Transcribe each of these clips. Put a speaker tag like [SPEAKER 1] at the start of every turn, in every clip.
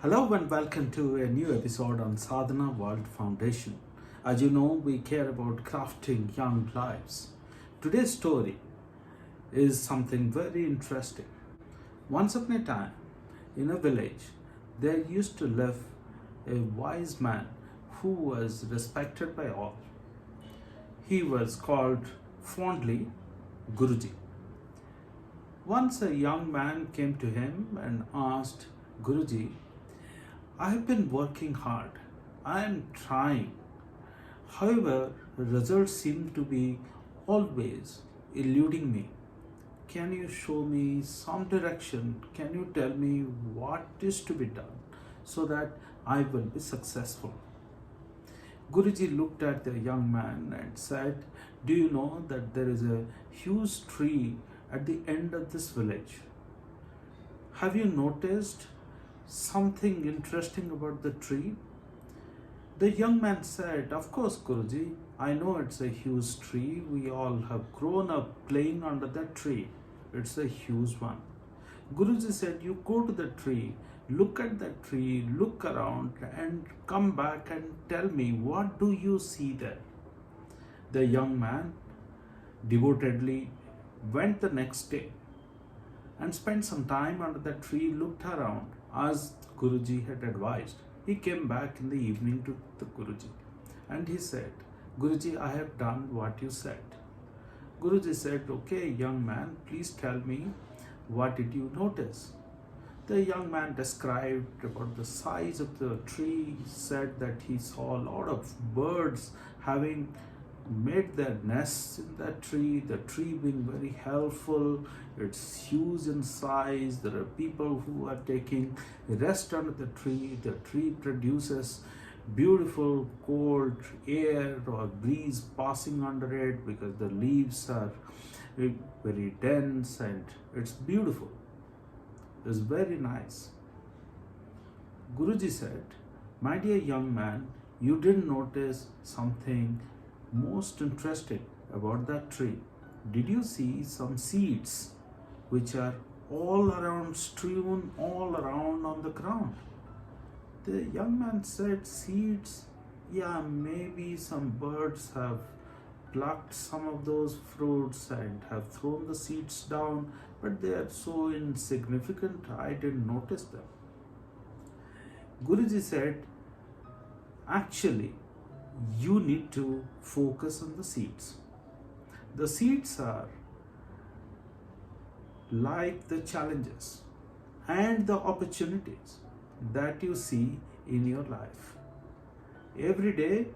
[SPEAKER 1] Hello and welcome to a new episode on Sadhana World Foundation. As you know, we care about crafting young lives. Today's story is something very interesting. Once upon a time, in a village, there used to live a wise man who was respected by all. He was called fondly Guruji. Once a young man came to him and asked, Guruji, I have been working hard. I am trying. However, results seem to be always eluding me. Can you show me some direction? Can you tell me what is to be done so that I will be successful? Guruji looked at the young man and said, do you know that there is a huge tree at the end of this village? Have you noticed something interesting about the tree? The young man said, of course, Guruji, I know it's a huge tree. We all have grown up playing under that tree. It's a huge one. Guruji said, you go to the tree, look at that tree, look around and come back and tell me, what do you see there? The young man devotedly went the next day and spent some time under the tree, looked around as Guruji had advised. He came back in the evening to the Guruji and he said, Guruji, I have done what you said. Guruji said, okay, young man, please tell me, what did you notice? The young man described about the size of the tree, said that he saw a lot of birds having made their nests in that tree, the tree being very helpful, it's huge in size, there are people who are taking rest under the tree produces beautiful cold air or breeze passing under it because the leaves are very dense and it's beautiful, it's very nice. Guruji said, my dear young man, you didn't notice something most interesting about that tree. Did you see some seeds which are all around, strewn all around on the ground? The young man said, seeds? Yeah, maybe some birds have plucked some of those fruits and have thrown the seeds down, but they are so insignificant, I didn't notice them. Guruji said, actually, you need to focus on the seeds. The seeds are like the challenges and the opportunities that you see in your life. Every day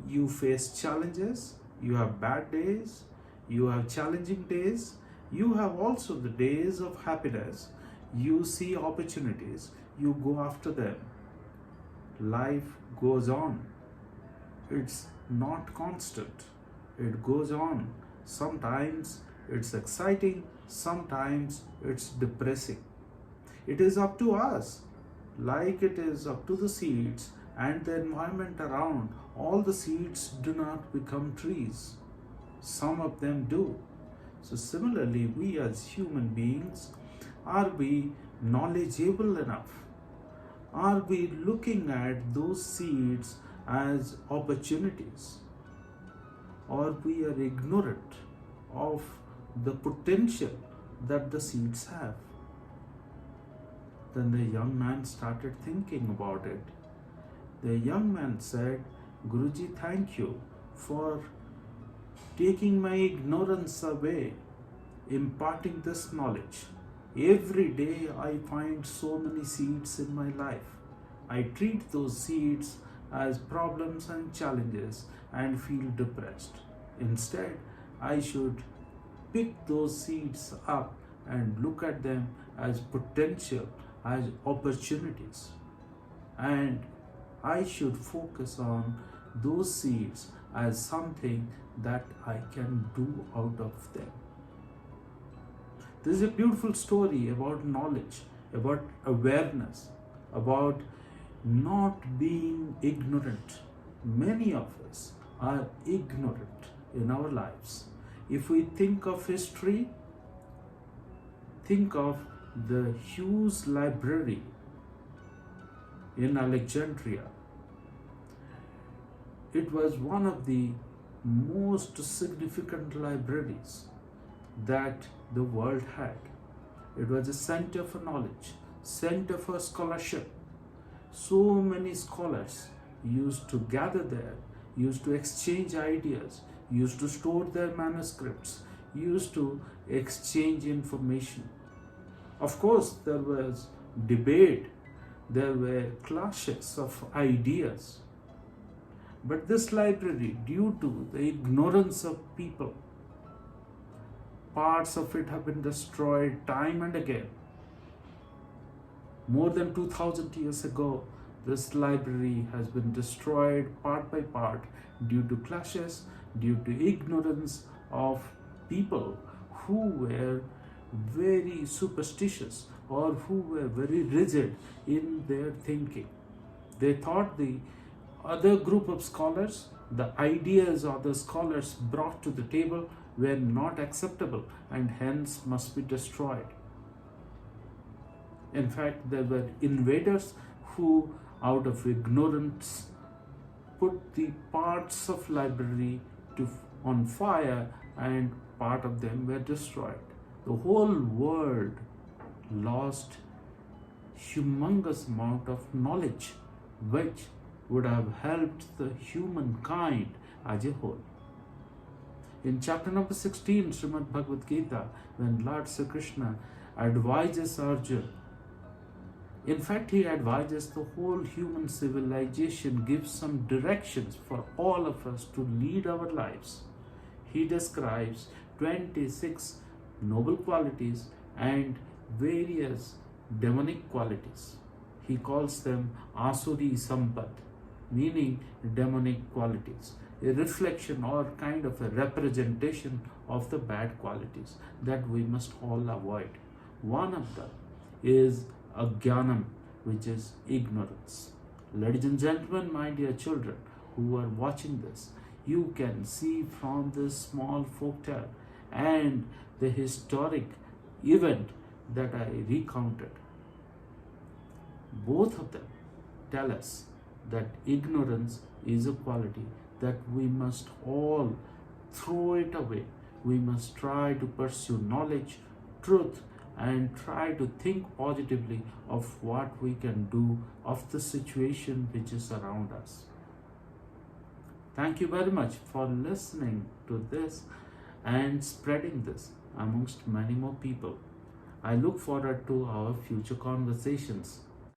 [SPEAKER 1] you face challenges, you have bad days, you have challenging days, you have also the days of happiness, you see opportunities, you go after them. Life goes on. It's not constant. It goes on. Sometimes it's exciting, sometimes it's depressing. It is up to us, like it is up to the seeds and the environment around. All the seeds do not become trees. Some of them do. So similarly, we as human beings, are we knowledgeable enough? Are we looking at those seeds as opportunities, or we are ignorant of the potential that the seeds have? Then the young man started thinking about it. The young man said, Guruji, thank you for taking my ignorance away, imparting this knowledge. Every day I find so many seeds in my life. I treat those seeds as problems and challenges and feel depressed. Instead, I should pick those seeds up and look at them as potential, as opportunities. And I should focus on those seeds as something that I can do out of them. This is a beautiful story about knowledge, about awareness, about not being ignorant. Many of us are ignorant in our lives. If we think of history, think of the huge library in Alexandria. It was one of the most significant libraries that the world had. It was a center for knowledge, center for scholarship. So many scholars used to gather there, used to exchange ideas, used to store their manuscripts, used to exchange information. Of course, there was debate, there were clashes of ideas. But this library, due to the ignorance of people, parts of it have been destroyed time and again. More than 2000 years ago, this library has been destroyed part by part due to clashes, due to ignorance of people who were very superstitious or who were very rigid in their thinking. They thought the other group of scholars, the ideas other scholars brought to the table were not acceptable and hence must be destroyed. In fact, there were invaders who, out of ignorance, put the parts of library on fire and part of them were destroyed. The whole world lost humongous amount of knowledge which would have helped the humankind as a whole. In chapter number 16, Srimad Bhagavad Gita, when Lord Sri Krishna advises Arjuna, in fact, he advises the whole human civilization, gives some directions for all of us to lead our lives. He describes 26 noble qualities and various demonic qualities. He calls them Asuri Sampat, meaning demonic qualities, a reflection or kind of a representation of the bad qualities that we must all avoid. One of them is Ajnanam, which is ignorance. Ladies and gentlemen, my dear children who are watching this, you can see from this small folktale and the historic event that I recounted, both of them tell us that ignorance is a quality that we must all throw it away. We must try to pursue knowledge, truth, and try to think positively of what we can do of the situation which is around us. Thank you very much for listening to this and spreading this amongst many more people. I look forward to our future conversations.